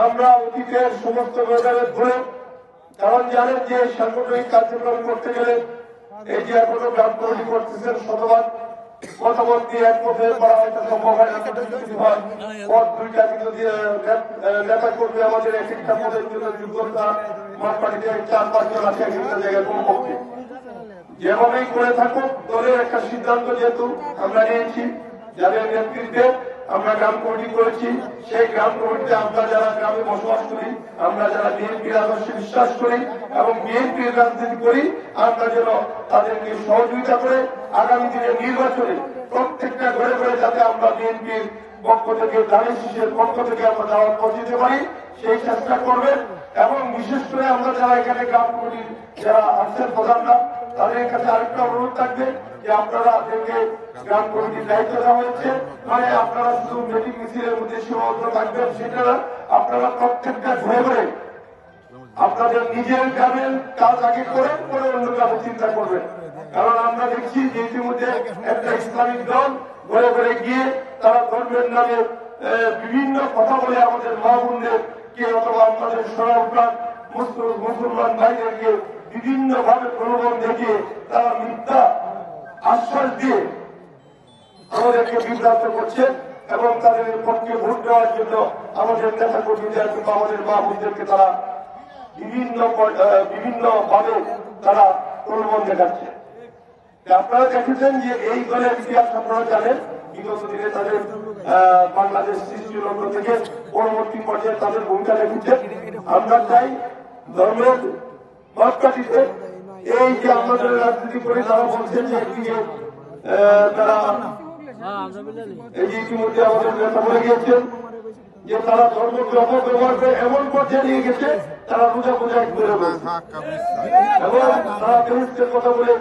আমরা অতীতের সমস্ত ভেদাভেদ ভুলে, কারণ জানেন যে সাংগঠনিক কার্যক্রম করতে গেলে এই যে এখনো গ্রাম কমিটি করতেছেন শতভাগ মতামত দিয়ে এক পথে করা হয়তো সম্ভব হয় না। পদ দুইটা কিন্তু নেতা কর্মী আমাদের এক একটা পদের জন্য যোগ্যতা মাঠপাটিতে 4-5 জন আছে এক একটা জায়গায় কমপক্ষে। যেভাবেই করে থাকুক দলের একটা সিদ্ধান্ত যেহেতু আমরা নিয়েছি, যাদের নেতৃত্বে আমরা গ্রাম কমিটি করেছি, সেই গ্রাম কমিটিতে আমরা যারা গ্রামে বসবাস করি, আমরা যারা বিএনপির আদর্শে বিশ্বাস করি এবং বিএনপির রাজনীতি করি, আমরা যেন তাদেরকে সহযোগিতা করে আগামী দিনের নির্বাচনে প্রত্যেকটা ঘরে ঘরে যাতে আমরা বিএনপির পক্ষ থেকে দাঁড়িয়ে শিশুর পক্ষ থেকে আমরা দাওয়াত পৌঁছতে পারি সেই চেষ্টা করবেন। এবং বিশেষ করে আমরা যারা এখানে গ্রাম কমিটির যারা আছেন প্রধানরা, তাদের কাছে আরেকটা অনুরোধ থাকবে যে আপনারা আপনাকে গ্রাম কমিটির দায়িত্ব দেওয়া হয়েছে, মানে আপনারা শুধু মিটিং মিছিলের মধ্যে সীমাবদ্ধ থাকবেন সেটা না, আপনারা প্রত্যেকটা ঘুরে ঘুরে আপনাদের নিজের গ্রামের কাজ আগে করে পরে অন্য কাজে চিন্তা করবেন। কারণ আমরা দেখছি যে ইতিমধ্যে একটা ইসলামিক দল ঘরে ঘরে গিয়ে তারা ধর্মের নামে বিভিন্ন কথা বলে আমাদের মা বোনদেরকে অথবা আমাদের সরকার মুসলমান ভাইদেরকে বিভিন্ন ভাবে প্রলোভন দেখিয়ে তারা মিথ্যা আশ্বাস দিয়ে আমাদেরকে বিভ্রান্ত করছে এবং তাদের পক্ষে ভোট দেওয়ার জন্য আমাদের নেতা কর্মীদের কিংবা আমাদের মা বোনদেরকে তারা বিভিন্ন ভাবে তারা প্রলোভন দেখাচ্ছে। আপনারা দেখেছেন যে এই দলের ইতিহাস আপনারা জানেন, বিগত দিনে তাদের বাংলাদেশ সৃষ্টি লগ্ন থেকে পরবর্তী পর্যায়ে তাদের ভূমিকা রেখেছেন। আমরা চাই ধর্মের মাপকাঠিতে এই যে আমাদের রাজনীতি করে তারা বলছেন যে একদিকে তারা এই যে ইতিমধ্যে আমাদের নেতা বলে গিয়েছেন যে তারা ধর্মকে অপব্যবহার করে এমন পর্যায়ে নিয়ে গেছে তারা রোজা পূজা করে এবং তারা কথা বলে